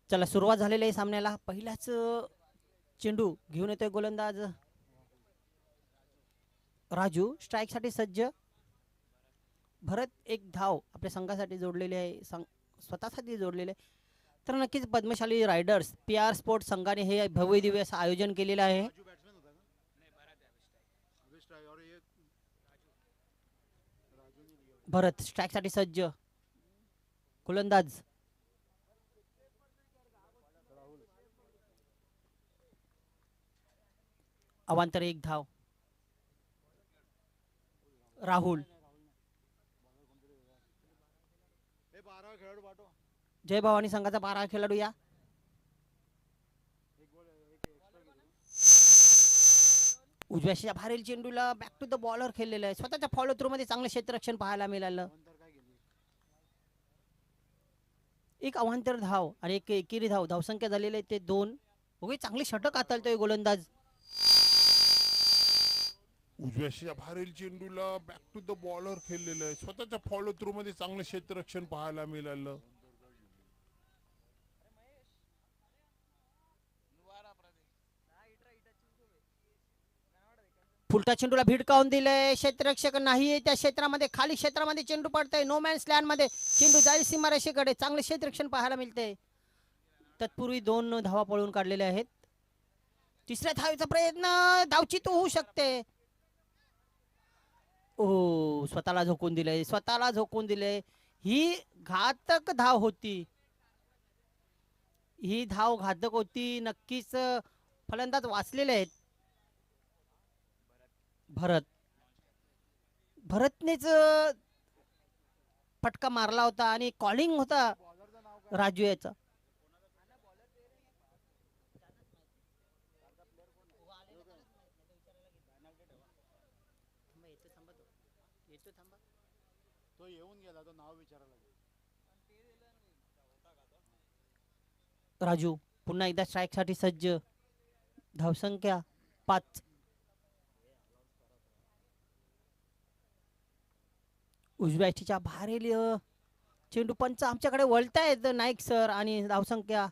चला सुरुवात झालेली आहे सामन्याला. पहिलाच चेंडू घेऊन येतोय गोलंदाज राजू. स्ट्राईक साठी सज्ज. भरत एक धाव आपल्या संघासाठी जोडलेली आहे, स्वतःसाठी जोडलेले आहे. तर नक्कीच Padmashali riders P R sport संघाने हे भव्य दिव्य असं आयोजन केलेलं आहे. भरत स्ट्राईक साठी सज्ज. गोलंदाज अवांतर एक धाव. राहुल. जय भवानी संघाचा 12 खेळाडू या. उजव्याच्या बाहेरील चेंडूला बॅक टू द बॉलर खेळलेलं आहे. स्वतःच्या फॉलो थ्रू मध्ये चांगलं क्षेत्ररक्षण पाहायला मिळालं. एक अवांतर धाव आणि एक एकेरी धाव. धावसंख्या झालेली आहे ते 2. उगे चांगले षटक हाताळतोय गोलंदाज. उजव्याच्या बाहेरील चेंडूला बॅक टू द बॉलर खेळलेलं आहे. स्वतःच्या फॉलो थ्रू मध्ये चांगलं क्षेत्ररक्षण पाहायला मिळालं. फुलटा चेंडूला भिडकावून दिलंय. क्षेत्ररक्षक नाही त्या क्षेत्रामध्ये, खाली क्षेत्रामध्ये चेंडू पडतोय. नो मॅन्स लँड मध्ये चेंडू जाईल सीमारेषेकडे. चांगले क्षेत्ररक्षण पाहायला मिळते. तत्पूर्वी 2 धावा पळून काढलेल्या आहेत. तिसऱ्या धावेचा प्रयत्न, धावचीत होऊ शकते. ओ स्वतःला झोकून दिलंय, स्वतःला झोकून दिलंय. ही घातक धाव होती. ही धाव घातक होती. नक्कीच फलंदाज वाचलेले आहेत. भरतनेच फटका मारला होता आणि कॉलिंग होता राजू याचा. तो येऊन गेला, तो नाव विचारायला. राजू पुन्हा एकदा स्ट्राईक साठी सज्ज. धावसंख्या 5. उजव्या च्या बाहेरील चेंडू पंच आमच्याकडे वळतायत नाईक सर आणि धावसंख्या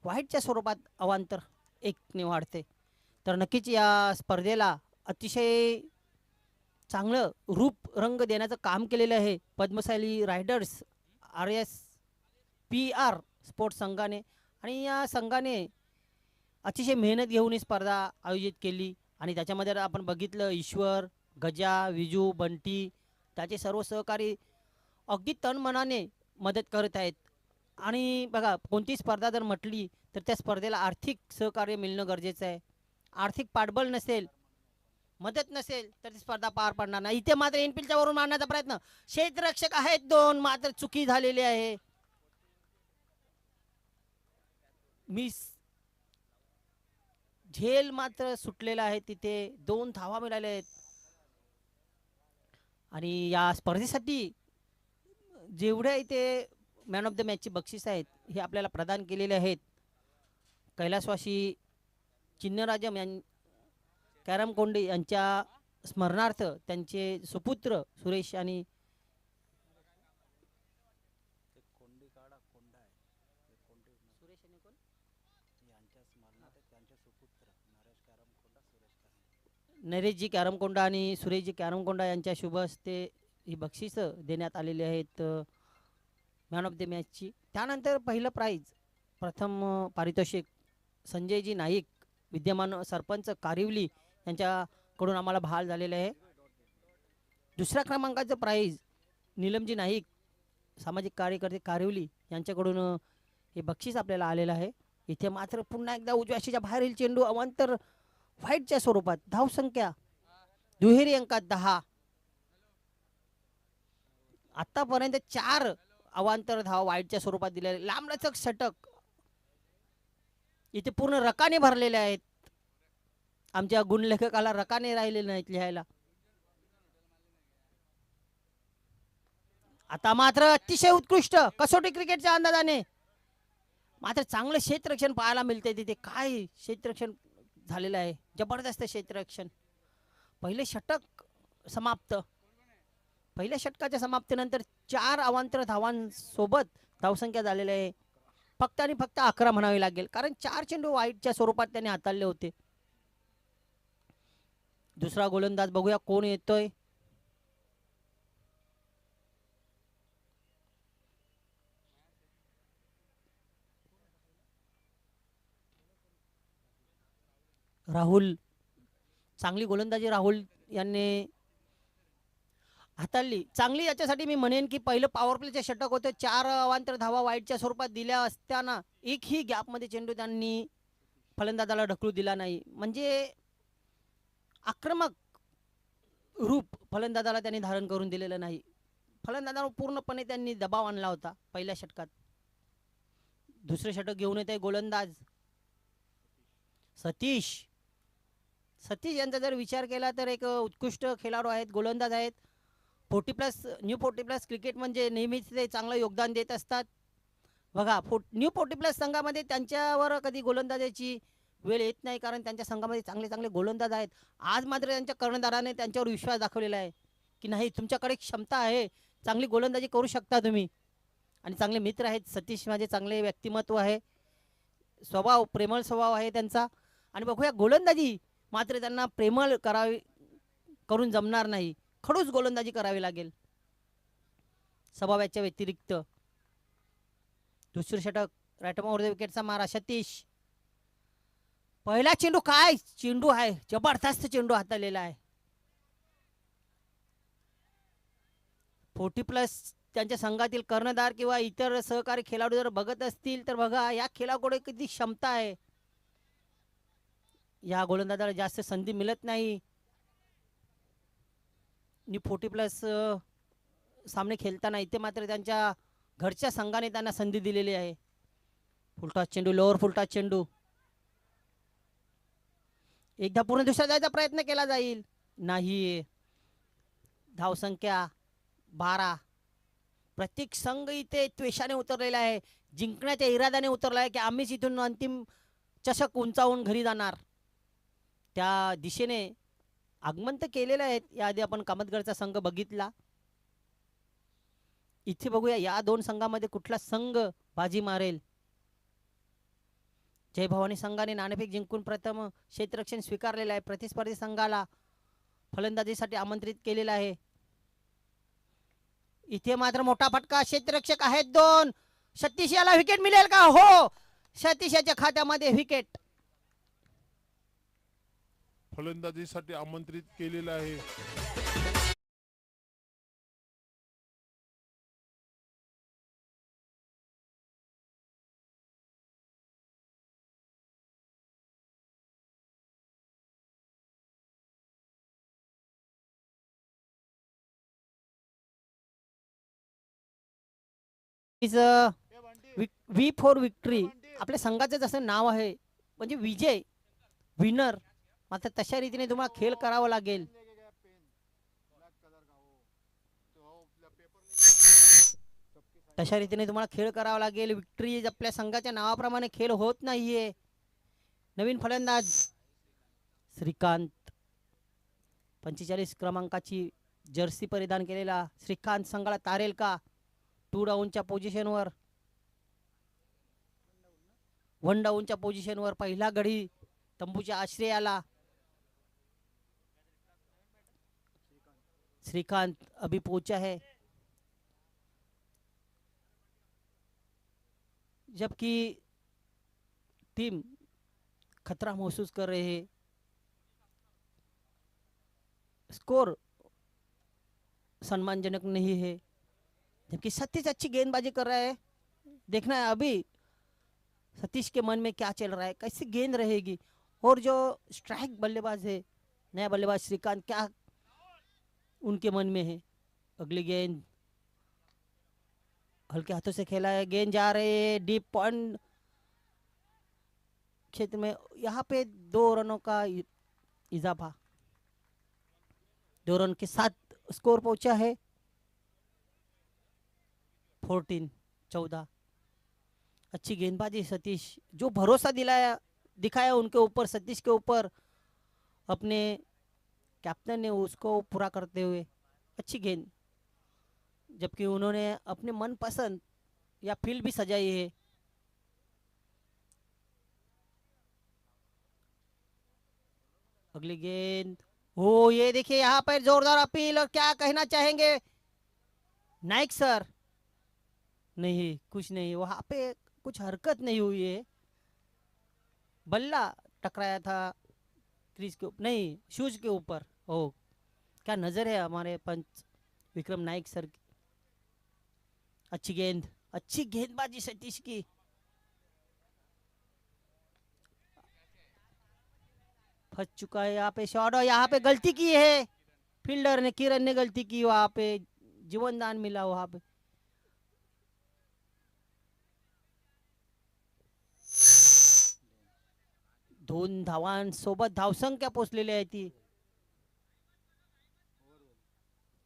वाईटच्या स्वरूपात अवांतर 1 ने वाढते. तर नक्कीच या स्पर्धेला अतिशय चांगलं रूप रंग देण्याचं काम केलेलं आहे पद्मशाली रायडर्स RSPR स्पोर्ट्स संघाने. आणि या संघाने अतिशय मेहनत घेऊन ही स्पर्धा आयोजित केली. आणि त्याच्यामध्ये आपण बघितलं ईश्वर, गजा, विजू, बंटी त्याचे सर्व सहकारी अगदी तनमनाने मदत करत आहेत. आणि बघा कोणती स्पर्धा जर म्हटली तर त्या स्पर्धेला आर्थिक सहकार्य मिळणं गरजेचं आहे. आर्थिक पाठबळ नसेल, मदत नसेल तर ती स्पर्धा पार पडणार नाही. इथे मात्र एनपीलच्या वरून मारण्याचा प्रयत्न. क्षेत्ररक्षक आहेत 2, मात्र चुकी झालेली आहे. मिस झेल मात्र सुटलेला आहे. तिथे 2 धावा मिळाल्या आहेत. आणि या स्पर्धेसाठी जेवढ्या इथे मॅन ऑफ द मॅचची बक्षीस आहेत हे आपल्याला प्रदान केलेले आहेत. कैलासवासी चिन्हराजम कॅरम कोंडे यांच्या स्मरणार्थ त्यांचे सुपुत्र सुरेश आणि नरेशजी कॅरमकोंडा आणि सुरेशजी कॅरमकोंडा यांच्या शुभ हस्ते ही बक्षीस देण्यात आलेली आहेत मॅन ऑफ द मॅचची. त्यानंतर पहिलं प्राइज, प्रथम पारितोषिक संजयजी नाईक विद्यमान सरपंच कारिवली यांच्याकडून आम्हाला बहाल झालेले आहे. दुसऱ्या क्रमांकाचं प्राइज नीलमजी नाईक सामाजिक कार्यकर्ते कारिवली यांच्याकडून हे बक्षीस आपल्याला आलेलं आहे. इथे मात्र पुन्हा एकदा उजव्याशीच्या बाहेरील चेंडू अवांतर व्हाईटच्या स्वरूपात. धावसंख्या दुहेरी अंकात 10. आतापर्यंत 4 अवांतर धाव व्हाईटच्या स्वरूपात दिलेले. लांबलचक षटक इथे पूर्ण रकाने भरलेले आहेत. आमच्या गुणलेखकाला रकाने राहिलेले नाहीत लिहायला. आता मात्र अतिशय उत्कृष्ट कसोटी क्रिकेटच्या अंदाजाने मात्र चांगलं क्षेत्ररक्षण पाहायला मिळते. तिथे काय क्षेत्ररक्षण झालेलं आहे, जबरदस्त क्षेत्ररक्षण. पहिले षटक समाप्त. पहिल्या षटकाच्या समाप्तीनंतर 4 अवांतर धावांसोबत धावसंख्या झालेली आहे फक्त आणि फक्त 11 म्हणावे लागेल, कारण 4 चेंडू वाईटच्या स्वरूपात त्यांनी हाताळले होते. दुसरा गोलंदाज बघूया कोण येतोय. राहुल. चांगली गोलंदाजी राहुल यांनी हाताळली. चांगली याच्यासाठी मी म्हणेन की पहिलं पॉवर प्लेचे षटक होते. 4 अवांतर धावा वाईटच्या स्वरूपात दिल्या असताना एकही गॅपमध्ये चेंडू त्यांनी फलंदाजाला ढकलू दिला नाही. म्हणजे आक्रमक रूप फलंदाजाला त्यांनी धारण करून दिलेलं नाही. फलंदाजावर पूर्णपणे त्यांनी दबाव आणला होता पहिल्या षटकात. दुसरे षटक घेऊन येते गोलंदाज सतीश. सतीश यांचा जर विचार केला तर एक उत्कृष्ट खेळाडू आहेत, गोलंदाज आहेत. 40+ न्यू 40+ क्रिकेट म्हणजे नेहमीच ते चांगलं योगदान देत असतात. बघा न्यू 40+ संघामध्ये त्यांच्यावर कधी गोलंदाजाची वेळ येत नाही, कारण त्यांच्या संघामध्ये चांगले चांगले गोलंदाज आहेत. आज मात्र त्यांच्या कर्णधाराने त्यांच्यावर विश्वास दाखवलेला आहे की नाही, तुमच्याकडे क्षमता आहे, चांगली गोलंदाजी करू शकता तुम्ही. आणि चांगले मित्र आहेत सतीश, माझे चांगले व्यक्तिमत्व आहे, स्वभाव प्रेमळ स्वभाव आहे त्यांचा. आणि बघूया गोलंदाजी मात्र त्यांना प्रेमळ करून जमणार नाही, खडूस गोलंदाजी करावी लागेल स्वभावाच्या व्यतिरिक्त. दुसरे षटक राईटमोर विकेटचा मारा सतीश. पहिला चेंडू, काय चेंडू आहे, जबरदस्त चेंडू हाताळलेला आहे. 40+ त्यांच्या संघातील कर्णधार किंवा इतर सहकारी खेळाडू जर बघत असतील तर बघा या खेळाकडे किती क्षमता आहे. या गोलंदाजाला जास्त संधी मिळत नाही. 40+ सामने खेळताना इथे मात्र त्यांच्या घरच्या संघाने त्यांना संधी दिलेली आहे. फुलटॉस चेंडू, लोअर फुलटॉस चेंडू. एकदा पूर्ण दिवसात जायचा प्रयत्न केला जाईल, नाही. धावसंख्या 12. प्रत्येक संघ इथे त्वेषाने उतरलेला आहे, जिंकण्याच्या इराद्याने उतरला आहे की आम्हीच इथून अंतिम चषक उंचावून घरी जाणार. त्या दिशेने आगमन तर केलेलं आहे. याआधी आपण कामतगडचा संघ बघितला. इथे बघूया या दोन संघामध्ये कुठला संघ बाजी मारेल. जय भवानी संघाने नाणेफेक जिंकून प्रथम क्षेत्ररक्षण स्वीकारलेलं आहे. प्रतिस्पर्धी संघाला फलंदाजीसाठी आमंत्रित केलेलं आहे. इथे मात्र मोठा फटका, क्षेत्ररक्षक आहेत 2. सतीश याला विकेट मिळेल का? हो, सतीश याच्या खात्यामध्ये विकेट. फलंदाजीसाठी आमंत्रित केलेलं आहे. वी फॉर विक्ट्री आपल्या संघाचं जसं नाव आहे, म्हणजे विजय, विनर. मात्र तशा रीतीने तुम्हाला खेळ करावा लागेल. तशा रीतीने तुम्हाला खेळ करावा लागेल. विक्ट्री आपल्या संघाच्या नावाप्रमाणे खेळ होत नाहीये. नवीन फलंदाज श्रीकांत, 45 क्रमांकाची जर्सी परिधान केलेला श्रीकांत संघाला तारेल का? 2 डाऊनच्या पोझिशनवर, 1 डाऊनच्या पोझिशनवर पहिला गडी तंबूच्या आश्रयाला. श्रीकांत अभी पहुंचा है, जबकि टीम खतरा महसूस कर रहे हैं. स्कोर सम्मानजनक नहीं है, जबकि सतीश अच्छी गेंदबाजी कर रहा है. देखना है अभी सतीश के मन में क्या चल रहा है, कैसी गेंद रहेगी. और जो स्ट्राइक बल्लेबाज है, नया बल्लेबाज श्रीकांत, क्या उनके मन में है. अगली गेंद हल्के हाथों से खेला है, गेंद जा रही है डीप पॉइंट क्षेत्र में. यहाँ पे 2 रनों का इजाफा, 2 रन के साथ स्कोर पहुंचा है 14. अच्छी गेंदबाजी सतीश, जो भरोसा दिखाया उनके ऊपर, सतीश के ऊपर, अपने कैप्टन ने उसको पूरा करते हुए अच्छी गेंद. जबकि उन्होंने अपने मनपसंद या फील्ड भी सजाई है. अगली गेंद। हो, ये देखिए यहाँ पर जोरदार अपील, और क्या कहना चाहेंगे नाइक सर? नहीं, कुछ नहीं, वहां पे कुछ हरकत नहीं हुई है। बल्ला टकराया था क्रीज के ऊपर, नहीं शूज के ऊपर। ओ, क्या नजर है हमारे पंच विक्रम नाइक सर की। अच्छी गेंद, अच्छी गेंदबाजी सतीश की। फंस चुका है यहाँ पे शॉट, और यहाँ पे गलती की है फील्डर ने, किरण ने गलती की वहां पे, जीवन दान मिला वहां पे। दोन धावांसोबत धावसंख्या पोचलेली आहे ती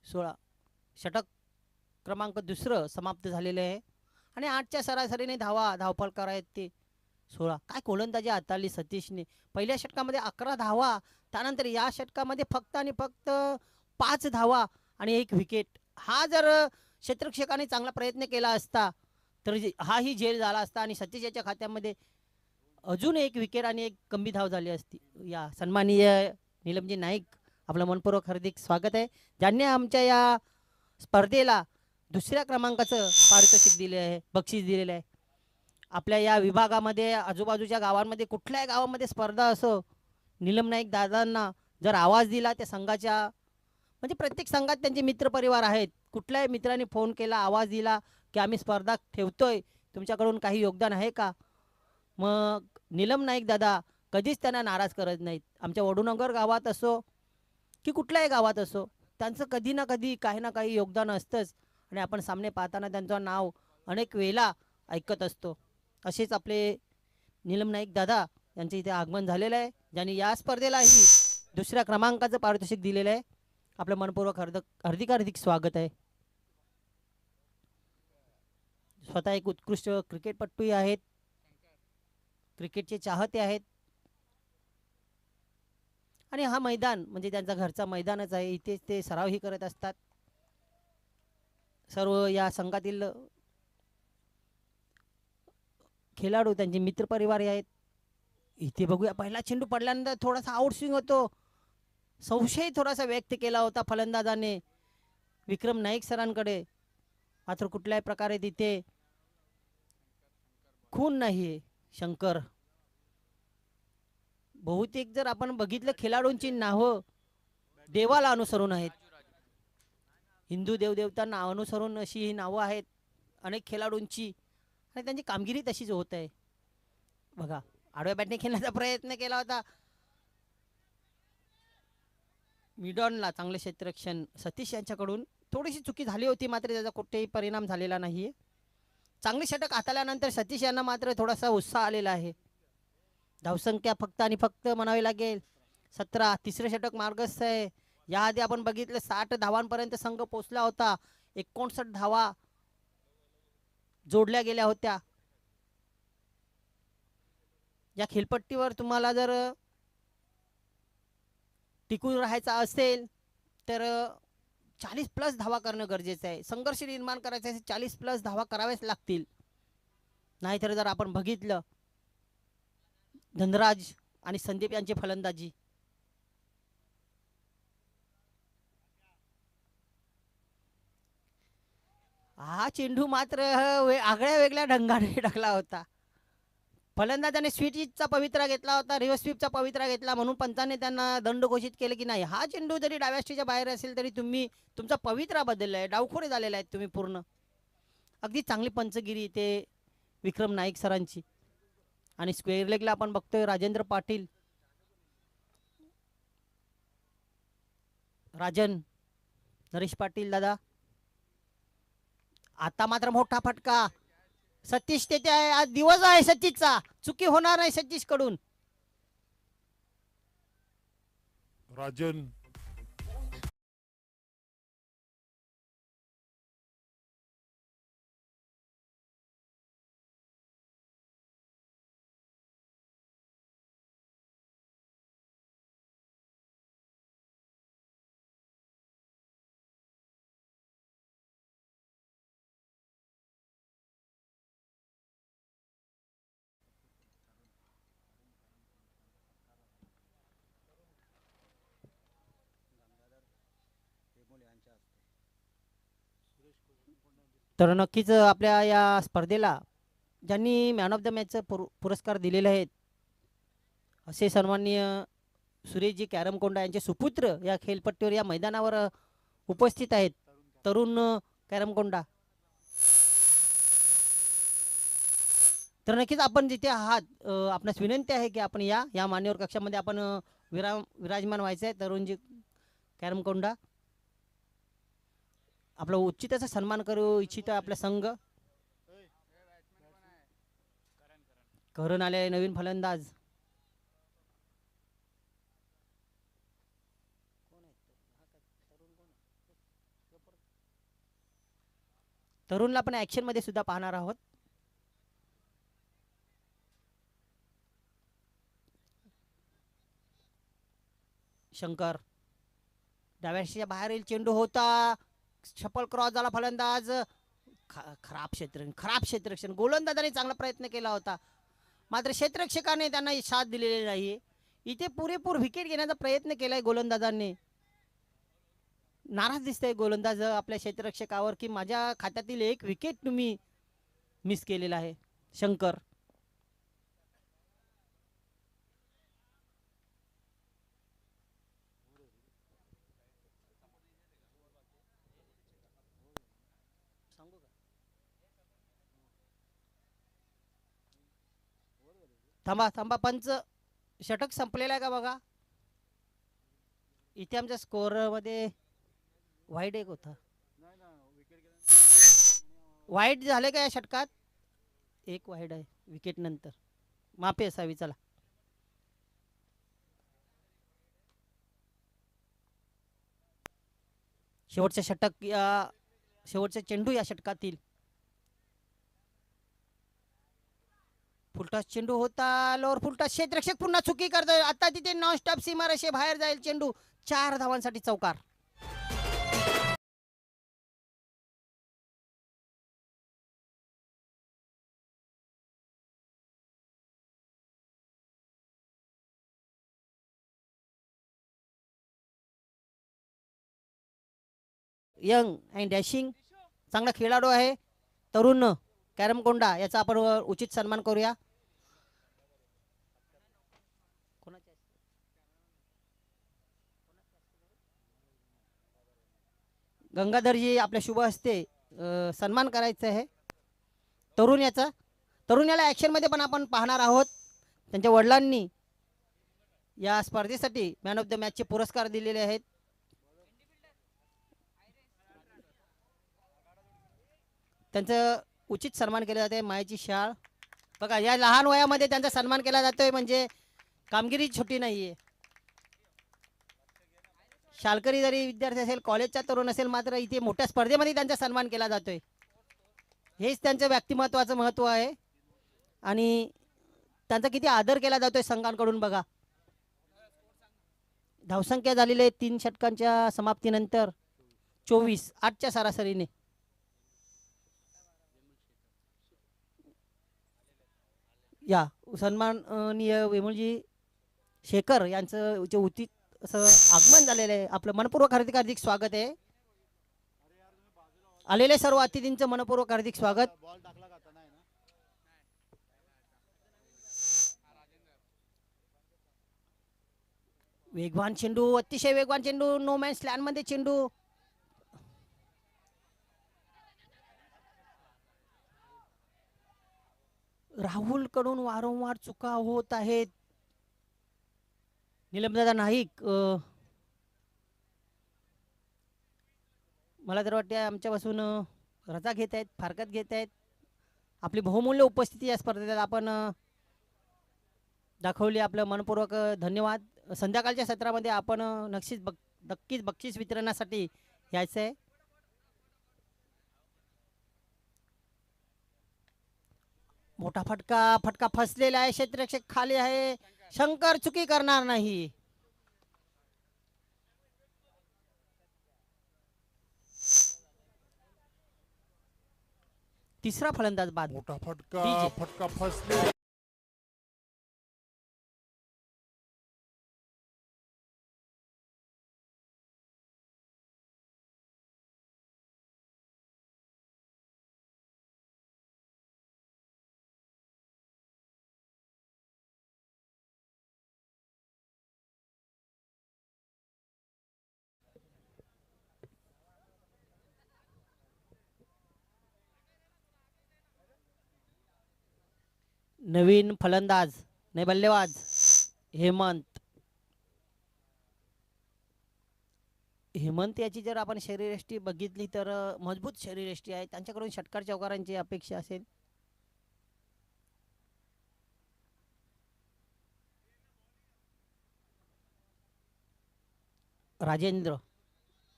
16. षटक क्रमांक दुसरं समाप्त झालेलं आहे, आणि 8च्या सरासरीने धावफलकार आहेत ते 16. काय गोलंदाजी हाताळली सतीशने. पहिल्या षटकामध्ये 11 धावा, त्यानंतर या षटकामध्ये फक्त आणि फक्त 5 धावा आणि 1 विकेट. हा जर क्षेत्ररक्षकाने चांगला प्रयत्न केला असता तर हाही झेल झाला असता, आणि सतीश याच्या खात्यामध्ये अजून 1 विकेट आणि 1 गंभीर धाव झाली असती. या सन्माननीय नीलमजी नाईक, आपलं मनपूर्वक हार्दिक स्वागत आहे, ज्यांनी आमच्या या स्पर्धेला दुसऱ्या क्रमांकाचं पारितोषिक दिले आहे, बक्षीस दिलेलं आहे. आपल्या या विभागामध्ये आजूबाजूच्या गावांमध्ये कुठल्याही गावामध्ये स्पर्धा असो, नीलम नाईक दादांना जर आवाज दिला त्या संघाच्या, म्हणजे प्रत्येक संघात त्यांचे मित्रपरिवार आहेत, कुठल्याही मित्राने फोन केला, आवाज दिला की आम्ही स्पर्धा ठेवतोय, तुमच्याकडून काही योगदान आहे का, मग नीलम नाईक दादा कधीच त्यांना नाराज करत नाहीत. आमच्या वडूनगर गावात असो की कुठल्याही गावात असो, त्यांचं कधी ना कधी काही ना काही योगदान असतंच, आणि आपण सामने पाहताना त्यांचं नाव अनेक वेळेला ऐकत असतो. असेच आपले नीलम नाईक दादा यांचे इथे आगमन झालेलं आहे, ज्यांनी या स्पर्धेलाही दुसऱ्या क्रमांकाचं पारितोषिक दिलेलं आहे. आपलं मनपूर्वक हार्दिक हार्दिक स्वागत आहे. स्वतः एक उत्कृष्ट क्रिकेटपटूही आहेत, क्रिकेटचे चाहते आहेत, आणि हा मैदान म्हणजे त्यांचा घरचा मैदानच आहे, इथेच ते सरावही करत असतात. सर्व या संघातील खेळाडू त्यांचे मित्रपरिवार आहेत. इथे बघूया, पहिला चेंडू पडल्यानंतर थोडासा आउटस्विंग होतो, संशय थोडासा व्यक्त केला होता फलंदाजाने विक्रम नाईक सरांकडे, मात्र कुठल्याही प्रकारे तिथे खून नाही. शंकर, बहुतेक जर आपण बघितलं खेळाडूंची नावं देवाला अनुसरून आहेत, हिंदू देवदेवतांना अनुसरून अशी ही नावं आहेत अनेक खेळाडूंची, आणि त्यांची कामगिरी तशीच होत आहे. बघा, आडव्या बॅटने खेळण्याचा प्रयत्न केला होता मिडॉनला, चांगले क्षेत्ररक्षण सतीश यांच्याकडून, थोडीशी चुकी झाली होती, मात्र त्याचा कुठेही परिणाम झालेला नाहीये. चांगले षटक हाताळल्यानंतर सतीश यांना मात्र थोडासा उत्साह आलेला आहे. धावसंख्या फक्त आणि फक्त म्हणावी लागेल 17. तिसरे षटक मार्गस्थ आहे. याआधी आपण बघितलं 60 धावांपर्यंत संघ पोहोचला होता, 59 धावा जोडल्या गेल्या होत्या. या खेळपट्टीवर तुम्हाला जर टिकून राहायचा असेल तर 40+ धावा करणं गरजेचं आहे. संघर्ष निर्माण करायचा असेल 40+ धावा कराव्याच लागतील. नाहीतर जर आपण बघितलं धनराज आणि संदीप यांची फलंदाजी, हा चेंडू मात्र आगळ्या वेगळ्या ढंगाने टाकला होता. फलंदाजाने स्वीटचा पवित्रा घेतला होता, रिव्हर्स स्वीपचा पवित्रा घेतला, म्हणून पंचाने त्यांना दंड घोषित केले की नाही, हा चेंडू जरी डाव्या स्टेजच्या बाहेर असेल तरी तुम्ही तुमचा पवित्रा बदलला आहे, डावखोरे झालेला आहेत तुम्ही पूर्ण. अगदी चांगली पंचगिरी ते विक्रम नाईक सरांची. आणि स्क्वेअर लेगला आपण बघतोय राजेंद्र पाटील, राजन नरेश पाटील दादा. आता मात्र मोठा फटका सतीश तेथे आहे, आज दिवस आहे सतीशचा, चुकी होणार नाही सतीश कडून. राजन तर नक्कीच आपल्या या स्पर्धेला ज्यांनी मॅन ऑफ द मॅचचा पुरस्कार दिलेले आहेत असे सन्माननीय सुरेशजी कॅरमकोंडा यांचे सुपुत्र या खेळपट्टीवर या मैदानावर उपस्थित आहेत. तरुण कॅरमकोंडा. तर नक्कीच आपण जिथे आहात आपणास विनंती आहे की आपण या मान्यवर कक्षामध्ये आपण विराजमान व्हायचं आहे. तरुणजी कॅरमकोंडा आपला उचित असा सन्मान करू इच्छित आपला संघ. करून आले नवीन फलंदाज. तरुणला आपण ऍक्शन मध्ये सुद्धा पाहणार आहोत. शंकर डाव्याच्या बाहेरील चेंडू होता. छपल क्रॉस झाला. फलंदाज खराब क्षेत्ररक्षण. गोलंदाजाने चांगला प्रयत्न केला होता मात्र क्षेत्ररक्षकाने त्यांना साथ दिलेली नाही. इथे पुरेपूर विकेट घेण्याचा प्रयत्न केलाय गोलंदाजांनी. नाराज दिसतंय गोलंदाज आपल्या क्षेत्ररक्षकावर की माझ्या खात्यातील एक विकेट तुम्ही मिस केलेला आहे. शंकर थांबा पंच. षटक संपलेला आहे का बघा. इथे आमच्या स्कोर मध्ये वाईट एक होता. वाईट झाले का या षटकात. एक वाईट आहे विकेट नंतर. माफी असावी. चला शेवटचे षटक या शेवटचे चेंडू या षटकातील. फुलटॉस चेंडू होता. Lower full toss. क्षेत्ररक्षक पुन्हा चुकी करतोय. आता तिथे नॉन स्टॉप सीमारेषे बाहेर जाईल चेंडू. 4 धावांसाठी चौकार. यंग अँड डॅशिंग चांगला खेळाडू आहे. तरुण कॅरमकोंडा याचा आपण उचित सन्मान करूया. गंगाधरजी आपल्या शुभ हस्ते सन्मान करायचा आहे तरुण याचा. तरुणाला ऍक्शन मध्ये पण आपण पाहणार आहोत. त्यांच्या वडिलांनी या स्पर्धेसाठी मॅन ऑफ द मॅच चे पुरस्कार दिलेले आहेत. त्यांचं उचित सन्मान केले जाते. मायेची शाळ बघा या लहान वयामध्ये त्यांचा सन्मान केला जातोय म्हणजे कामगिरी छोटी नाहीये. शाळकरी जरी विद्यार्थी असेल कॉलेजचा तरुण असेल मात्र इथे मोठ्या स्पर्धेमध्ये त्यांचा सन्मान केला जातोय. हेच त्यांचं व्यक्तिमत्वाचं महत्त्व आहे आणि त्यांचा किती आदर केला जातोय संघांकडून बघा. धावसंख्या झालेली आहे 3 षटकांच्या समाप्तीनंतर 24 8च्या सरासरीने. या सन्माननीय विमलजी शेखर यांचं जे उचित असं आगमन झालेलं आहे. आपलं मनपूर्वक हार्दिक स्वागत आहे. आलेले सर्व अतिथींचं मनपूर्वक हार्दिक स्वागत. वेगवान चेंडू. अतिशय वेगवान चेंडू. नो मॅन्स लँड मध्ये चेंडू. राहुल कडून वारंवार चुका होत आहेत. निलमदादा नाईक मला तर वाटते आमच्यापासून रजा घेत आहेत. फारकत घेत आहेत. आपली बहुमूल्य उपस्थिती या स्पर्धेत आपण दाखवली. आपलं मनपूर्वक धन्यवाद. संध्याकाळच्या सत्रामध्ये आपण नक्कीच बक्षीस वितरणासाठी यायचं आहे. मोठा फटका फसलेला आहे. क्षेत्ररक्षक खाली आहे. शंकर चुकी करणार नाही. तिसरा फलंदाज बाद. मोठा फटका फसले. नवीन फलंदाज नाही बल्लेबाज हेमंत. हेमंत याची जर आपण शरीरयष्टी बघितली तर मजबूत शरीरयष्टी आहे. त्यांच्याकडून षटकार चौकारांची अपेक्षा असेल. राजेंद्र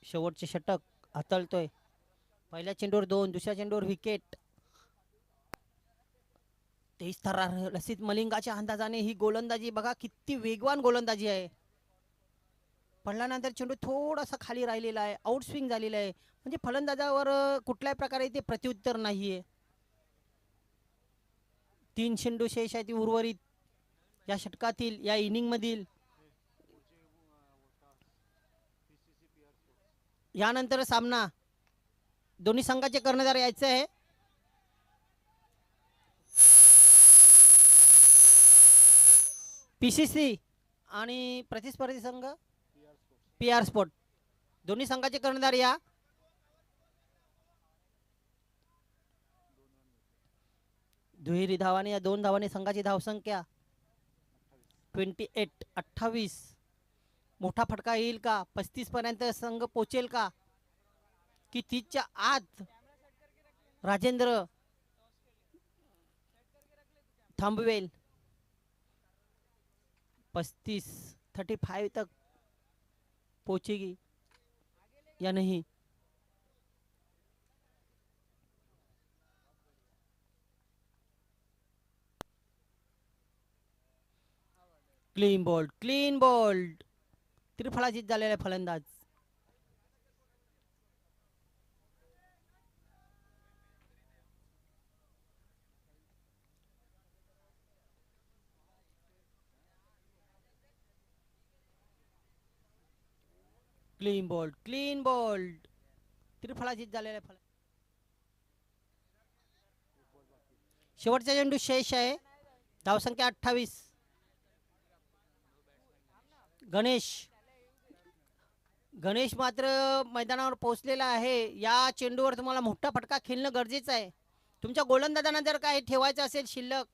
शेवटचे षटक हाताळतोय. पहिल्या चेंडूवर 2, दुसऱ्या चेंडूवर विकेट. तेज थरार लसित मलिंगाच्या अंदाजाने ही गोलंदाजी बघा किती वेगवान गोलंदाजी आहे. पडल्यानंतर चेंडू थोडासा खाली राहिलेला आहे, आउट स्विंग झालेला आहे. म्हणजे फलंदाजावर कुठल्याही प्रकारे ते प्रत्युत्तर नाहीये. 3 चेंडू शेष आहे ती उर्वरित या षटकातील या इनिंग मधील. यानंतर सामना दोन्ही संघाचे कर्णधार यायचे आहे. पीसीसी आणि प्रतिस्पर्धी संघ PR स्पोर्ट दोन्ही संघाचे कर्णधार या. दुहेरी धावाने या 2 धावाने संघाची धावसंख्या 28. मोठा फटका येईल का? 35 पर्यंत संघ पोचेल का की 30च्या आत राजेंद्र थांबवेल? 35 तक पहुंचेगी या नहीं? क्लीन बोल्ड त्रिफळाचीत झालेला फलंदाज. क्लीन बोल्ड त्रिफळाचीत झालेला फलंदाज. शेवटचा चेंडू शेष आहे. धावसंख्या 28. गणेश मात्र मैदानावर पोहोचलेला आहे. या चेंडूवर तुम्हाला मोठा फटका खेळणं गरजेचं आहे. तुमच्या गोलंदाजांना जर काही ठेवायचं असेल शिल्लक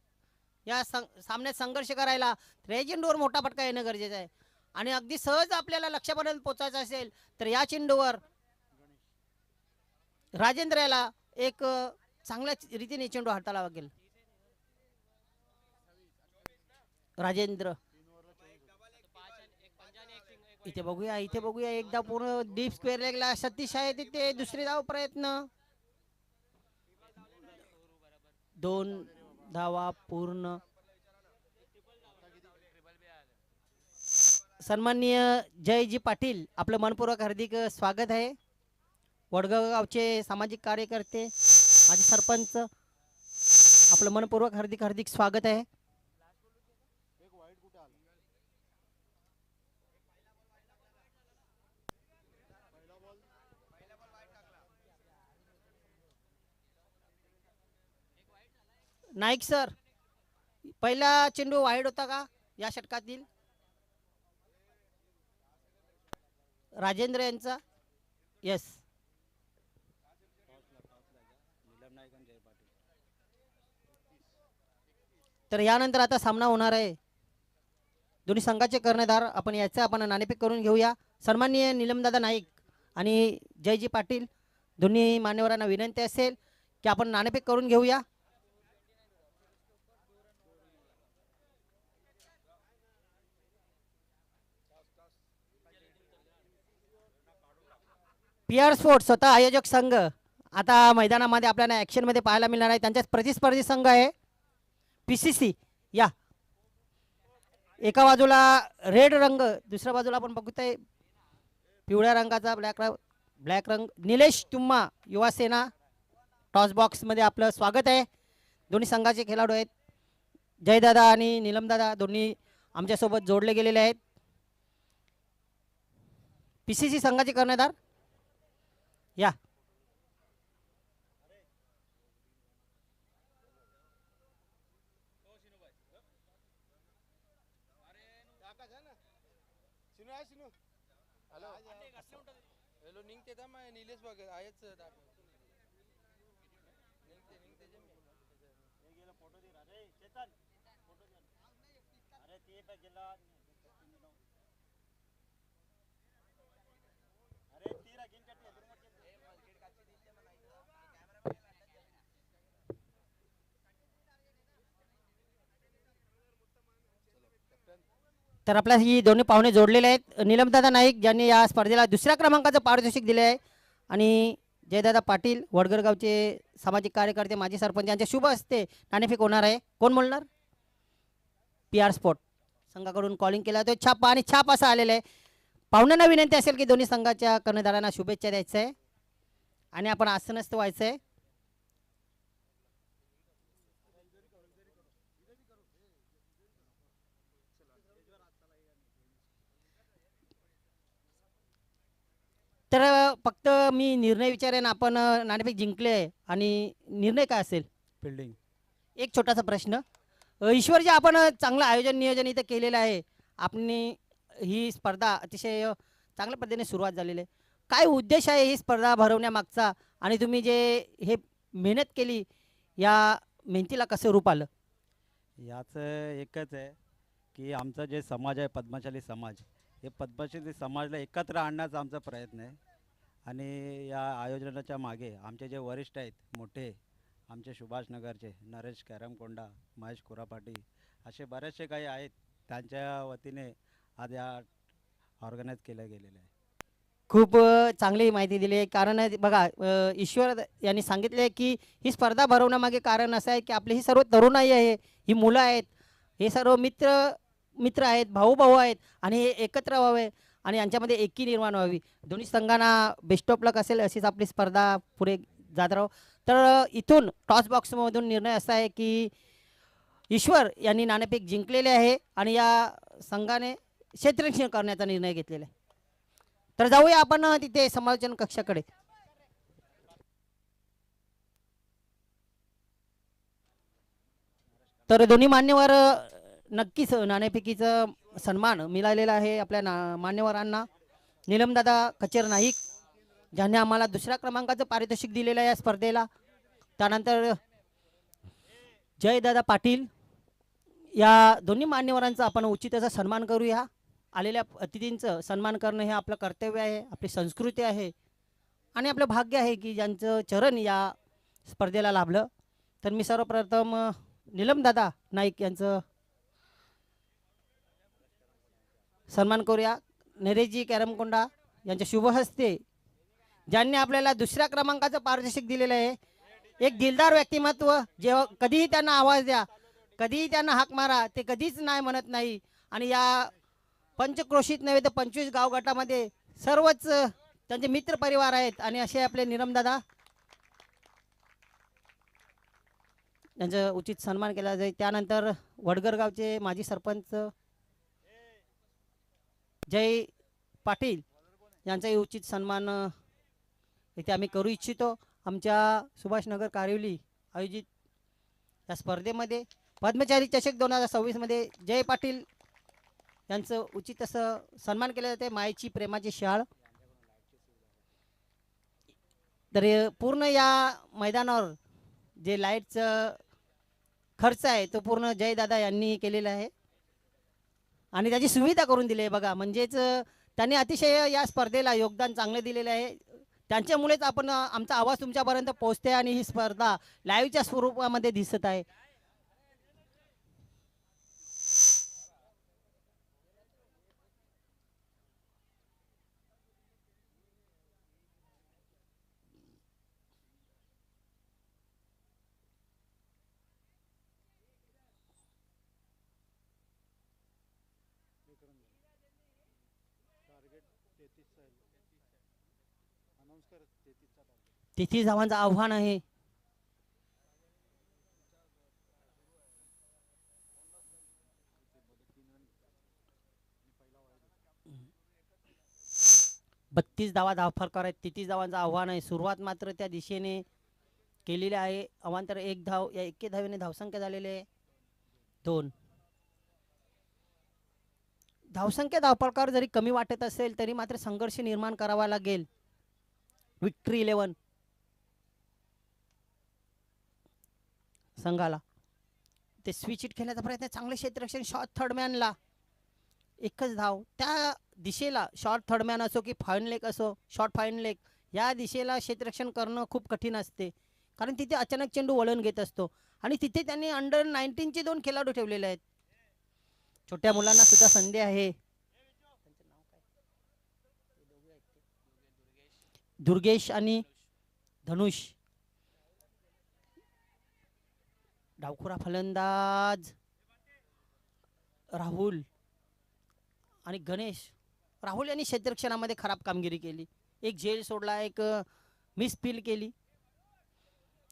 या सामन्यात संघर्ष करायला तर या चेंडूवर मोठा फटका येणं गरजेचं आहे. आणि अगदी सहज आपल्याला लक्ष्यापर्यंत पोहोचायचं असेल तर या चेंडूवर राजेंद्र याला एक चांगल्या रीतीने चेंडू हाताळावा लागेल. राजेंद्र इथे बघूया एकदा पूर्ण डीप स्क्वेअर लेगला सतीश आहे तिथे दुसरी धाव प्रयत्न. 2 धावा पूर्ण. सन्माननीय जयजी पाटील आपलं मनपूर्वक हार्दिक स्वागत आहे. वडगाव गावचे सामाजिक कार्यकर्ते माजी सरपंच आपलं मनपूर्वक हार्दिक स्वागत आहे. नाईक सर पहिला चेंडू वाईड होता का या षटकातील? राजेंद्र यांचा यस. तर यानंतर आता सामना होणार आहे. दोन्ही संघाचे कर्णधार आपण नाणेफेक करून घेऊया. सन्माननीय निलमदादा नाईक आणि जयजी पाटील दोन्ही मान्यवरांना विनंती असेल की आपण नाणेफेक करून घेऊया. PR स्पोर्ट्स स्वतः आयोजक संघ आता मैदानामध्ये आपल्याला ऍक्शन मध्ये पाहायला मिळणार आहे. त्यांच्या प्रतिस्पर्धी संघ आहे PCC. या एका बाजूला रेड रंग दुसऱ्या बाजूला आपण बघतोय पिवळ्या रंगाचा ब्लॅक रंग. निलेश तुम्मा युवा सेना टॉस बॉक्स मध्ये आपलं स्वागत आहे. दोन्ही संघाचे खेळाडू आहेत जयदादा आणि निलमदादा दोन्ही आमच्यासोबत जोडले गेलेले आहेत. PCC संघाचे कर्णधार या. हॅलो निघते था मैं नीलेश बघ आहेच निघते तर आपल्या ही दोन्ही पाहुणे जोडलेले आहेत. नीलमदादा नाईक ज्यांनी या स्पर्धेला दुसऱ्या क्रमांकाचं पारितोषिक दिले आहे आणि जयदादा पाटील वडगरगावचे सामाजिक कार्यकर्ते माजी सरपंच यांच्या शुभ हस्ते नाणेफेक होणार आहे. कोण बोलणार? PR स्पोर्ट संघाकडून कॉलिंग केला तो छापा आणि छाप असा आलेला आहे. पाहुण्यांना विनंती असेल की दोन्ही संघाच्या कर्णधारांना शुभेच्छा द्यायचं आहे आणि आपण आसनस्थ व्हायचं आहे. तर फक्त मी निर्णय विचारेन. आपण नाणेफेक जिंकले आहे आणि निर्णय काय असेल? फिल्डिंग. एक छोटासा प्रश्न. ईश्वरजी आपण चांगलं आयोजन नियोजन इथं केलेलं आहे. आपण ही स्पर्धा अतिशय चांगल्या पद्धतीने सुरुवात झालेली आहे. काय उद्देश आहे ही स्पर्धा भरवण्यामागचा आणि तुम्ही जे हे मेहनत केली या मेहनतीला कसं रूप आलं? याचं एकच आहे की आमचा जे समाज आहे पद्मशाली समाज, हे पद्मशाली समाजाला एकत्र आणण्याचा आमचा प्रयत्न आहे. आणि या आयोजनाच्या मागे आमचे जे वरिष्ठ आहेत मोठे, आमचे सुभाषनगरचे नरेश कॅरमकोंडा, महेश कुरापाटी असे बरेचसे काही आहेत, त्यांच्या वतीने आज या ऑर्गनाईज केलं गेलेलं आहे. खूप चांगली माहिती दिली आहे. कारण बघा ईश्वर यांनी सांगितले की ही स्पर्धा भरवण्यामागे कारण असं आहे की आपली ही सर्व तरुणाई आहे, ही मुलं आहेत, हे सर्व मित्र आहेत, भाऊ आहेत आणि हे एकत्र व्हावे आणि यांच्यामध्ये एकी निर्माण व्हावी. दोन्ही संघांना बेस्ट ऑफ लक असेल. अशीच आपली स्पर्धा पुढे जात राहो. तर इथून टॉस बॉक्समधून निर्णय असा आहे की ईश्वर यांनी नाणेफेक जिंकलेले आहे आणि या संघाने क्षेत्ररक्षण करण्याचा निर्णय घेतलेला आहे. तर जाऊया आपण तिथे समालोचन कक्षाकडे. तर दोन्ही मान्यवर नक्कीच नाणेफेकीचा सन्मान मिळालेला आहे आपल्या मान्यवरांना. नीलमदादा कचेर नाईक ज्यांनी आम्हाला दुसऱ्या क्रमांकाचं पारितोषिक दिलेलं आहे या स्पर्धेला. त्यानंतर जयदादा पाटील या दोन्ही मान्यवरांचा आपण उचित असा सन्मान करूया. आलेल्या अतिथींचं सन्मान करणं हे आपलं कर्तव्य आहे, आपली संस्कृती आहे आणि आपलं भाग्य आहे की ज्यांचं चरण या स्पर्धेला लाभलं. तर मी सर्वप्रथम नीलमदादा नाईक यांचं सन्मान करूया. नरेशजी कॅरमकोंडा यांच्या शुभ हस्ते ज्यांनी आपल्याला दुसऱ्या क्रमांकाचं पारितोषिक दिलेलं आहे. एक दिलदार व्यक्तिमत्व. जेव्हा कधीही त्यांना आवाज द्या, कधीही त्यांना हाक मारा, ते कधीच नाही म्हणत नाही. आणि या पंचक्रोशीत नव्हे तर 25 गाव गटामध्ये सर्वच त्यांचे मित्र परिवार आहेत आणि असे आपले नीलमदादा यांचा उचित सन्मान केला जाईल. त्यानंतर वडगरगावचे माजी सरपंच जय पाटील यांचाही उचित सन्मान इथे आम्ही करू इच्छितो. आमच्या सुभाषनगर कारिवली आयोजित या स्पर्धेमध्ये पद्मचारी चषक 2026 मध्ये जय पाटील यांचं उचित असं सन्मान केलं जाते. मायेची प्रेमाची शाळ. तर पूर्ण या मैदानावर जे लाईटचं खर्च आहे तो पूर्ण जयदादा यांनी केलेला आहे आणि त्याची सुविधा करून दिली आहे. बघा म्हणजेच त्यांनी अतिशय या स्पर्धेला योगदान चांगलं दिलेलं आहे. त्यांच्यामुळेच आपण आमचा आवाज तुमच्यापर्यंत पोहोचते आणि ही स्पर्धा लाईव्हच्या स्वरूपामध्ये दिसत आहे. टार्गेट 33 आहे. अनाऊन्स कर 33चा टार्गेट. 33 धावांचं आव्हान आहे. बत्तीस धावा धावफरकार आहेत. 33 धावांचं आव्हान आहे. सुरुवात मात्र त्या दिशेने केलेली आहे. अवांतर एक धाव या 1 धावेने धावसंख्या झालेली आहे 2. धावसंख्या धावफलकावर जरी कमी वाटत असेल तरी मात्र संघर्ष निर्माण करावा लागेल विक्ट्री 11 संघाला. ते स्विच हिट खेळण्याचा प्रयत्न, चांगले क्षेत्ररक्षण, शॉर्ट थर्डमॅनला एकच धाव. त्या दिशेला शॉर्ट थर्डमॅन असो की फाईन लेग असो, शॉर्ट फाईन लेग, या दिशेला क्षेत्ररक्षण करणं खूप कठीण असते, कारण तिथे अचानक चेंडू वळण घेत असतो. आणि तिथे त्यांनी अंडर 19चे 2 खेळाडू ठेवलेले आहेत. छोट्या मुलांना सुद्धा संधी आहे. दुर्गेश आणि धनुष. डावखुरा फलंदाज राहुल आणि गणेश. राहुल यांनी क्षेत्ररक्षणामध्ये खराब कामगिरी केली, एक झेल सोडला, एक मिस फील केली.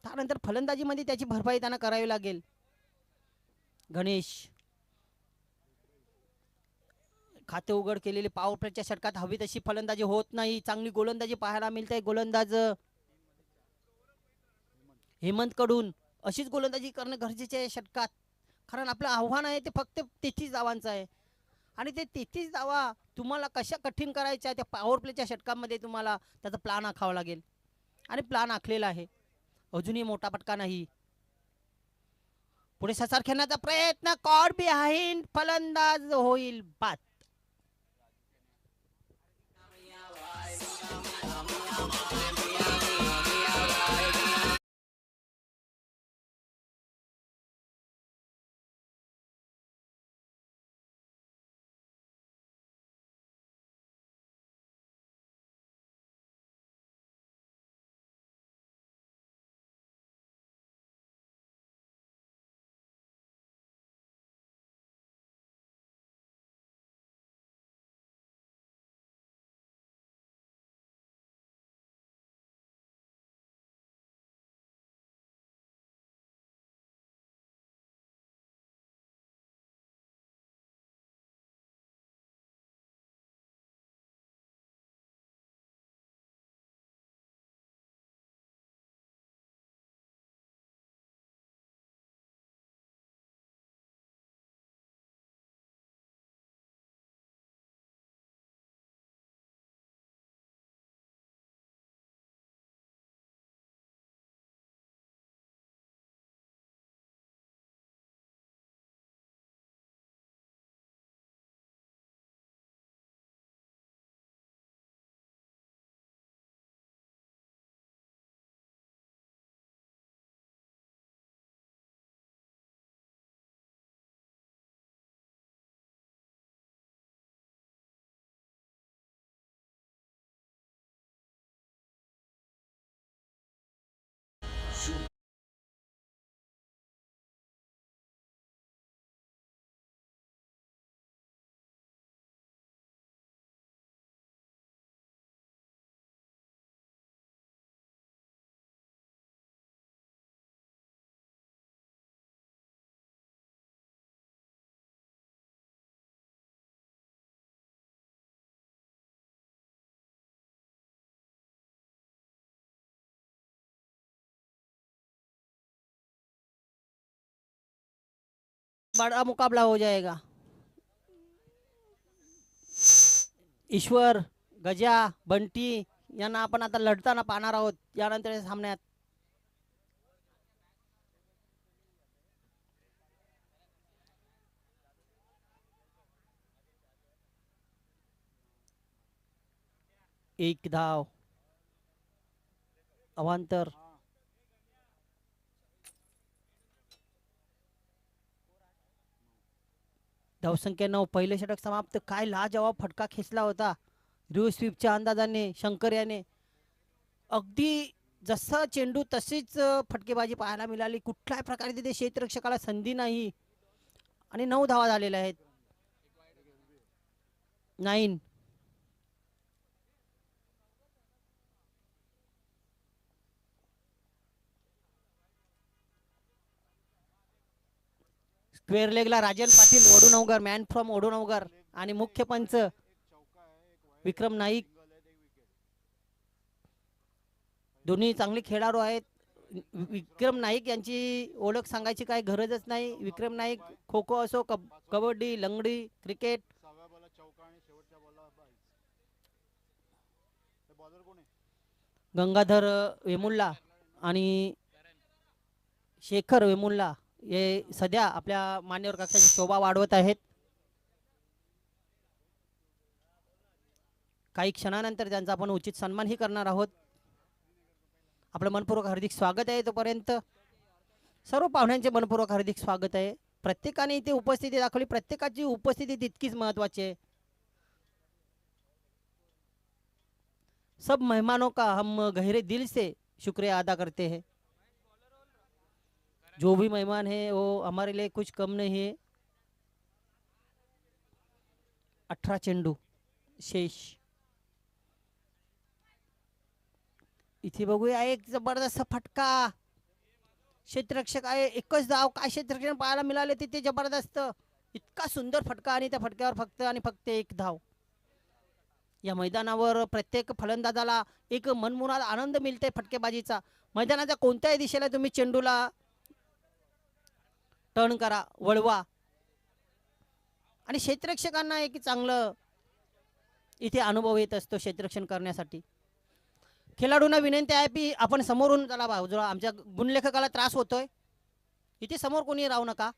त्यानंतर फलंदाजीमध्ये त्याची भरपाई त्यांना करावी लागेल. गणेश खाते उघड केलेले, पॉवर प्लेच्या षटकात हवी तशी फलंदाजी होत नाही. चांगली गोलंदाजी पाहायला मिळते गोलंदाज हेमंत कडून. अशीच गोलंदाजी करणं गरजेचे आहे षटकात, कारण आपलं आव्हान आहे ते फक्त 33 धावांचं आहे. आणि ते 33 धावा तुम्हाला कशा कठीण करायच्या, त्या पॉवर प्लेच्या षटकामध्ये तुम्हाला त्याचा प्लान आखावा लागेल. आणि प्लान आखलेला आहे. अजूनही मोठा फटका नाही. पुढे ससार खेळण्याचा प्रयत्न, कॉड बिहाइंड, फलंदाज होईल बाद. बड़ा मुकाबला हो जाएगा. ईश्वर, गजा, बंटी यांना आपण आता लढताना पाहणार आहोत यानंतर सामन्यात. एक धाव अवांतर. धावसंख्या 9. पहिले षटक समाप्त. काय लाजवाब फटका खेचला होता रिव्हर्स स्वीपच्या अंदाजाने शंकर याने. अगदी जसा चेंडू तशीच फटकेबाजी पाहायला मिळाली. कुठल्याही प्रकारे तिथे क्षेत्ररक्षकाला संधी नाही आणि 9 धावा झालेल्या आहेत. 9. स्क्वेअर लेगला राजन पाटील ओढूनवगर, मॅन फ्रॉम ओढूनवगर आणि मुख्य पंच विक्रम नाईक. दोन्ही चांगले खेळाडू आहेत. विक्रम नाईक यांची ओळख सांगायची काही गरजच नाही. विक्रम नाईक खो खो असो, कबड्डी, लंगडी, क्रिकेट. गंगाधर वेमुल्ला आणि शेखर वेमुल्ला हे सध्या आपल्या मान्यवर कक्षाची शोभा वाढवत आहेत. काही क्षणानंतर त्यांचा आपण उचित सन्मानही करणार आहोत. आपलं मनपूर्वक हार्दिक स्वागत आहे. तोपर्यंत सर्व पाहुण्यांचे मनपूर्वक हार्दिक स्वागत आहे. प्रत्येकाने इथे उपस्थिती दाखवली. प्रत्येकाची उपस्थिती तितकीच महत्वाची आहे. सब मेहमानों का हम गहरे दिल से शुक्रिया अदा करते हैं. जो भी मेहमान है वो हमारे लिए कुछ कम नहीं है. 18 चेंडू शेष. इथे बघूया एक जबरदस्त फटका. क्षेत्ररक्षक आहे. एकच धाव. काय क्षेत्ररक्षण पाहायला मिळाले तिथे. जबरदस्त इतका सुंदर फटका आणि त्या फटक्यावर फक्त आणि फक्त एक धाव. या मैदानावर प्रत्येक फलंदाजाला एक मनमुराद आनंद मिळते फटकेबाजीचा. मैदानाच्या कोणत्याही दिशेला तुम्ही चेंडूला टर्न करा, वळवा. आणि क्षेत्ररक्षकांना एक चांगलं इथे अनुभव येत असतो क्षेत्ररक्षण करण्यासाठी. खेळाडूंना विनंती आहे की आपण समोरून चला बाजूला. आमच्या गुणलेखकाला त्रास होतोय. इथे समोर कोणी राहू नका.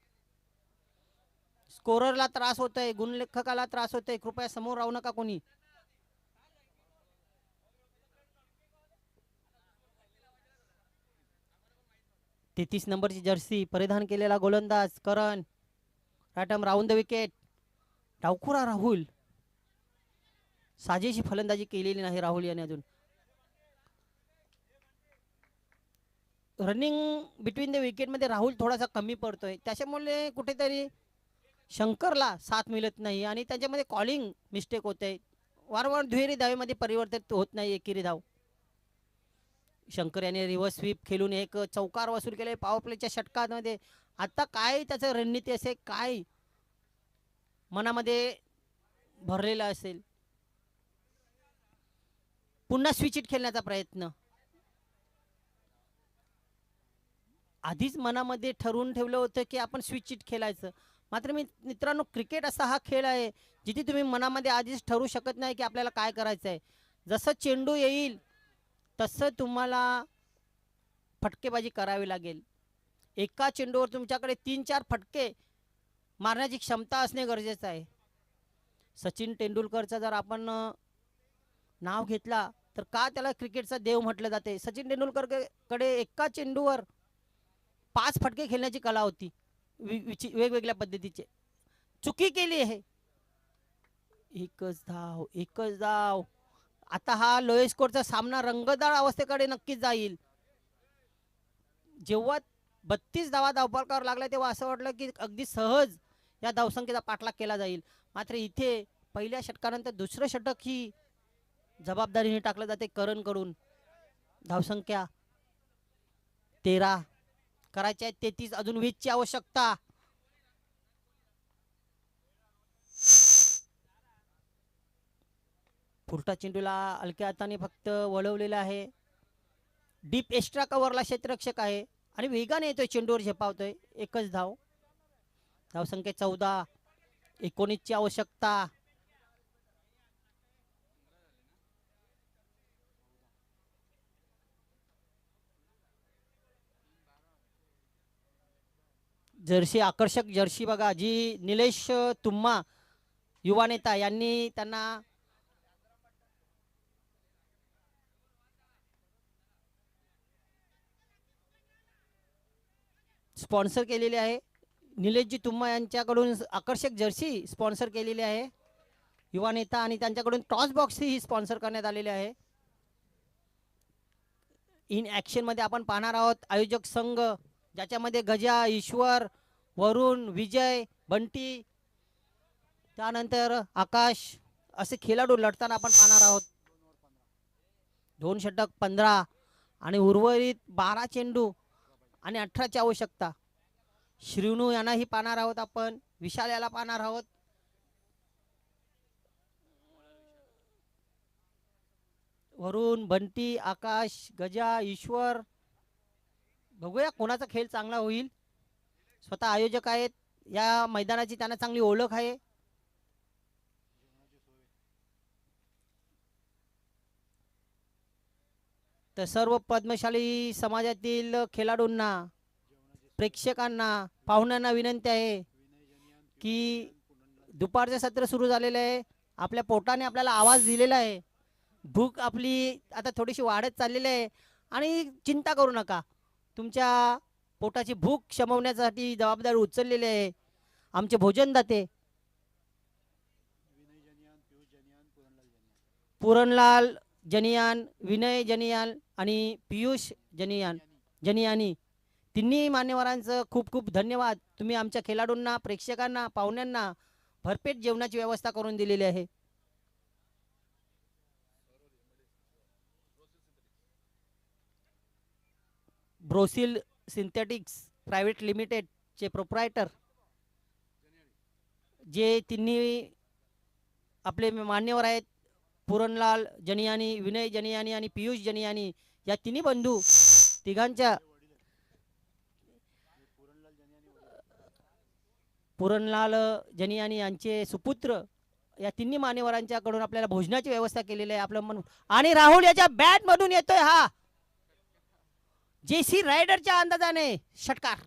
स्कोररला त्रास होतोय, गुणलेखकाला त्रास होतोय. कृपया समोर राहू नका कोणी. तेहतीस नंबरची जर्सी परिधान केलेला गोलंदाज करण. राटम राऊंड द विकेट. डावखुरा राहुल. साजेशी फलंदाजी केलेली नाही राहुल याने अजून. रनिंग बिटवीन द विकेट मध्ये राहुल थोडासा कमी पडतोय. त्याच्यामुळे कुठेतरी शंकरला साथ मिळत नाही आणि त्याच्यामध्ये कॉलिंग मिस्टेक होते. वारंवार दुहेरी धावेमध्ये परिवर्तित होत नाही एकेरी धाव. शंकर याने रिव्हर्स स्वीप खेळून एक चौकार वसूल केले पॉवर प्लेच्या षटकामध्ये. आता काय त्याचं रणनीती असेल, काय मनामध्ये भरलेला असेल. पुन्हा स्विच इट खेळण्याचा प्रयत्न. आधीच मनामध्ये ठरवून ठेवलं होतं की आपण स्विच इट खेळायचं. मात्र मित्रांनो, क्रिकेट असा हा खेळ आहे जिथे तुम्ही मनामध्ये आधीच ठरवू शकत नाही की आपल्याला काय करायचं आहे. जसं चेंडू येईल तसं तुम्हाला फटकेबाजी करावी लागेल. एका चेंडूवर तुमच्याकडे 3-4 फटके मारण्याची क्षमता असणे गरजेचं आहे. सचिन तेंडुलकरचा जर आपण नाव घेतला तर का त्याला क्रिकेटचा देव म्हटलं जाते. सचिन तेंडुलकर कडे एका चेंडूवर 5 फटके खेळण्याची कला होती. वेगवेगळ्या पद्धतीचे. चुकी केली आहे. एकच धाव, एकच धाव. आता हा लोएस्ट स्कोरचा सामना रंगतदार अवस्थेकडे नक्कीच जाईल. जेव्हा 32 धावा धावफलकावर लागला तेव्हा असं वाटलं की अगदी सहज या धावसंख्येचा पाठलाग केला जाईल. मात्र इथे पहिल्या षटकानंतर दुसरं षटक ही जबाबदारीने टाकलं जाते करणकडून. धावसंख्या 13 करायची आहे. 33 अजून 20 ची आवश्यकता. फुलटा चेंडूला हलक्या हाताने फक्त वळवलेला आहे. डीप एक्स्ट्रा कव्हरला क्षेत्ररक्षक आहे आणि वेगाने येतोय चेंडूवर झेपावतोय. एकच धाव. धावसंख्या 14. 19 ची आवश्यकता. जर्सी आकर्षक जर्सी बघा जी निलेश तुम्मा युवा नेता यांनी त्यांना स्पॉन्सर केलेली आहे. निलेशजी तुम्मा यांच्याकडून आकर्षक जर्सी स्पॉन्सर केलेली आहे युवा नेता आणि त्यांच्याकडून टॉस बॉक्स ही स्पॉन्सर करण्यात आलेले आहे. इन ॲक्शन मध्ये आपण पाहणार आहोत आयोजक संघ ज्याच्यामध्ये गजा, ईश्वर, वरुण, विजय, बंटी, त्यानंतर आकाश असे खेळाडू लढताना आपण पाहणार आहोत. 2 षटक 15 आणि उर्वरित 12 चेंडू आणि 18 ची आवश्यकता. श्रीनू यांनाही पाहणार आहोत आपण. विशाल याला पाहणार आहोत. वरुण, बंटी, आकाश, गजा, ईश्वर. बघूया कोणाचा खेळ चांगला होईल. स्वतः आयोजक आहेत या मैदानाची, त्यांना चांगली ओळख आहे. तर सर्व पद्मशाली समाजातील खेळाडूंना प्रेक्षकांना पाहुण्यांना विनंती आहे की दुपारचं सत्र सुरू झालेलं आहे. आपल्या पोटाने आपल्याला आवाज दिलेला आहे. भूक आपली आता थोडीशी वाढत चाललेली आहे आणि चिंता करू नका. तुमच्या पोटाची भूक शमवण्यासाठी जबाबदारी उचललेली आहे आमचे भोजनदाते पुरणलाल जनियान, विनय जनियान आणि पियुष जनियानी तिन्ही मान्यवरांचं खूप खूप धन्यवाद. तुम्ही आमच्या खेळाडूंना, प्रेक्षकांना, पाहुण्यांना भरपेट जेवणाची व्यवस्था करून दिलेली आहे. ब्रोसिल सिंथेटिक्स प्रायव्हेट लिमिटेडचे प्रोप्रायटर जे तिन्ही आपले मान्यवर आहेत, पुरणलाल जनियानी, विनय जनियानी आणि पियुष जनियानी, या तिन्ही बंधू तिघांच्या पुरणलाल जनियानी यांचे सुपुत्र या तिन्ही मान्यवरांच्याकडून आपल्याला भोजनाची व्यवस्था केलेली आहे. आपलं मन आणि राहुल याच्या बॅट मधून येतोय हा जेसी रायडरच्या अंदाजाने षटकार.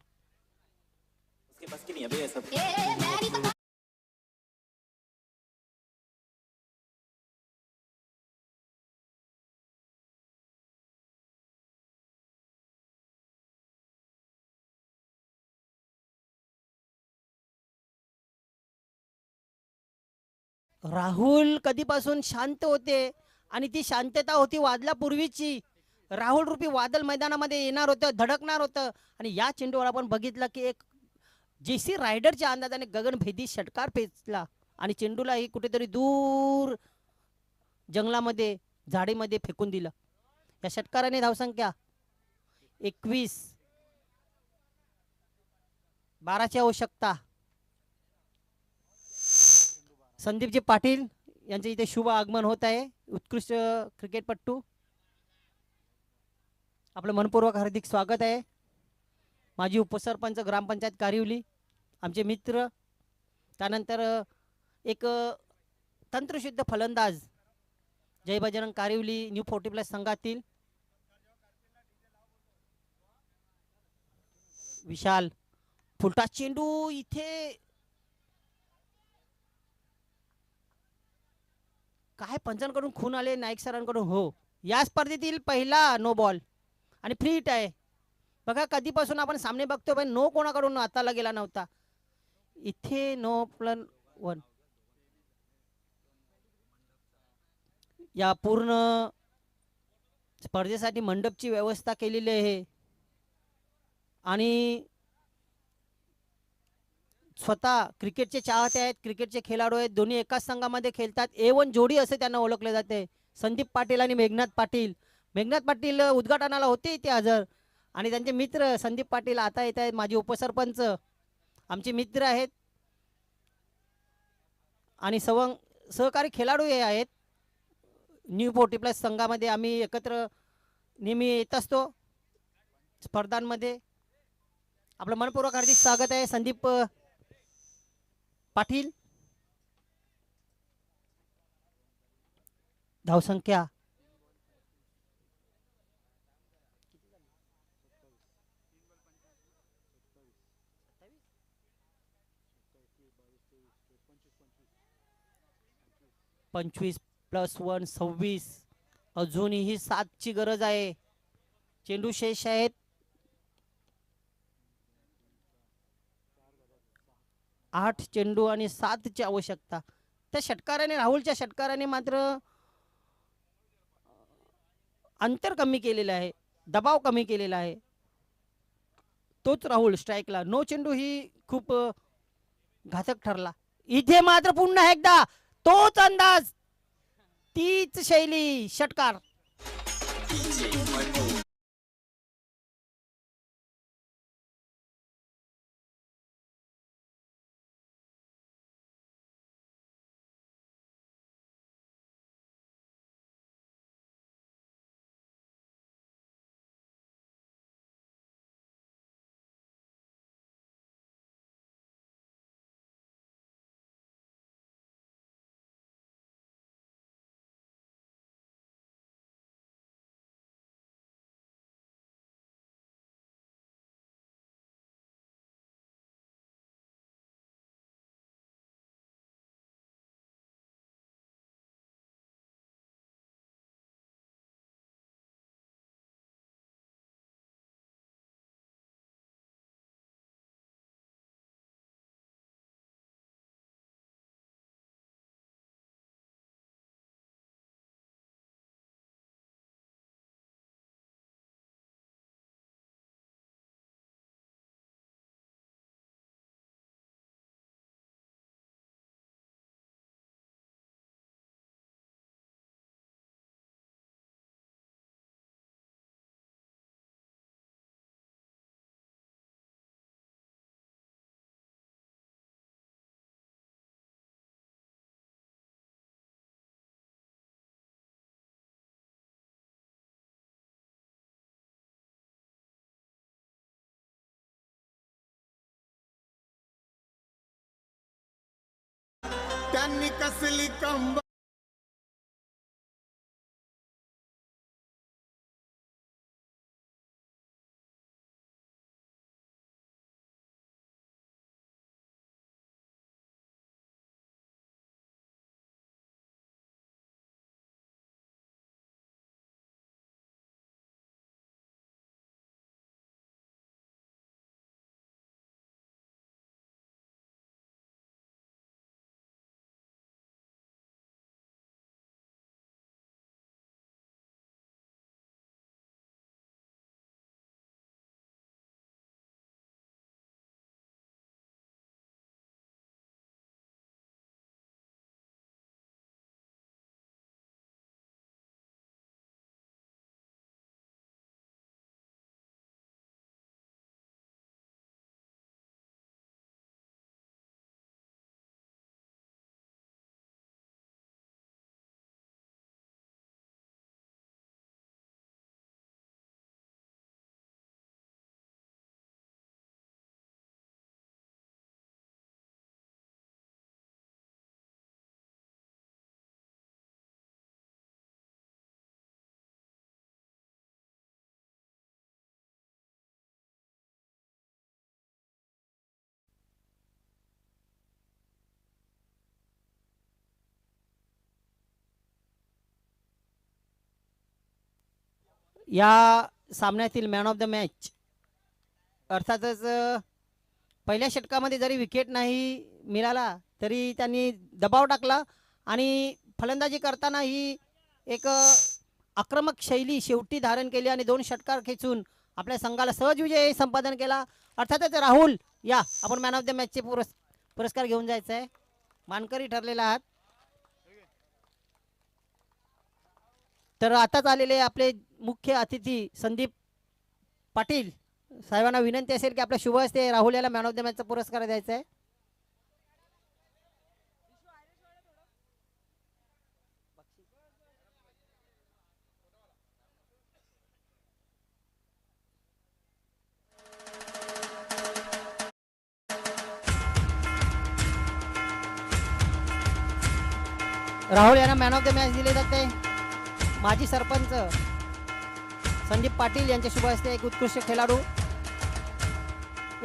राहुल कधीपासून शांत होते आणि ती शांतता होती वादलापूर्वीची. राहुल रूपी वादळ मैदानामध्ये येणार होतं, धडकणार होतं आणि या चेंडूवर आपण बघितलं की एक जेसी रायडरच्या अंदाजाने गगनभेदी षटकार पेचला आणि चेंडूलाही कुठेतरी दूर जंगलामध्ये झाडीमध्ये फेकून दिलं. या षटकाराने धावसंख्या 21, 12ची आवश्यकता. संदीपजी पाटील यांचे इथे शुभ आगमन होत आहे. उत्कृष्ट क्रिकेटपटू, आपलं मनपूर्वक हार्दिक स्वागत आहे. माजी उपसरपंच ग्रामपंचायत कारिवली, आमचे मित्र, त्यानंतर एक तंत्रशुद्ध फलंदाज जय बजरंग कारिवली न्यू 40+ संघातील विशाल. फुलटा चेंडू इथे काय पंचांकडून खून आले, नाईक सरांकडून. हो, या स्पर्धेतील पहिला नो बॉल आणि फ्री हिट आहे. बघा कधीपासून आपण सामने बघतो पण नो कोणाकडून हाताला गेला नव्हता. इथे नो +1. या पूर्ण स्पर्धेसाठी मंडपची व्यवस्था केलेली आहे आणि स्वतः क्रिकेटचे चाहते आहेत, क्रिकेटचे खेळाडू आहेत, दोन्ही एकाच संघामध्ये खेळतात. A1 जोडी असे त्यांना ओळखले जाते. संदीप पाटील आणि मेघनाथ पाटील. मेघनाथ पाटील उद्घाटनाला होते इथे हजर आणि त्यांचे मित्र संदीप पाटील आता येत आहेत. माझे उपसरपंच आमचे मित्र आहेत आणि सहकारी खेळाडू हे आहेत. न्यू 40+ संघामध्ये आम्ही एकत्र नेहमी येत असतो स्पर्धांमध्ये. आपलं मनपूर्वक हार्दिक स्वागत आहे संदीप पाटील. धावसंख्या 25 + 1 26. अजूनही 7ची गरज आहे. चेंडू शेष आहेत. आठ चेंडू आणि 7ची आवश्यकता. त्या षटकाराने, राहुलच्या षटकाराने मात्र अंतर कमी केलेलं आहे, दबाव कमी केलेला आहे. तोच राहुल स्ट्राईकला. नो चेंडू ही खूप घातक ठरला. इथे मात्र पुन्हा एकदा तोच अंदाज, तीच शैली, षटकार. त्यांनी कसली कंब या सामन्यातील मॅन ऑफ द मॅच अर्थातच पहिल्या षटकामध्ये जरी विकेट नाही मिळाला तरी त्यांनी दबाव टाकला आणि फलंदाजी करताना ही एक आक्रमक शैली शेवटी धारण केली आणि 2 षटकार खेचून आपल्या संघाला सहज विजय संपादन केला. अर्थातच राहुल या आपण मॅन ऑफ द मॅचचे पुरस्कार घेऊन जायचा आहे, मानकरी ठरलेला आहात. तर आताच आलेले आपले मुख्य अतिथी संदीप पाटील साहेबांना विनंती असेल की आपल्या शुभ हस्ते राहुल याला मॅन ऑफ द मॅचचा पुरस्कार द्यायचा आहे. राहुल यांना मॅन ऑफ द मॅच दिले जाते. माजी सरपंच संदीप पाटील यांच्या शुभ हस्ते एक उत्कृष्ट खेळाडू,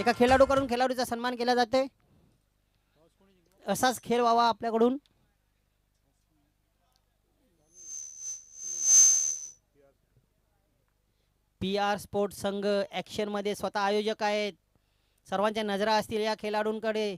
एका खेळाडूकडून खेळाडूचा सन्मान केला जाते. असाच खेळ व्हावा आपल्याकडून. PR स्पोर्ट्स संघ ॲक्शन मध्ये स्वतः आयोजक आहेत. सर्वांच्या नजरा असतील या खेळाडूंकडे.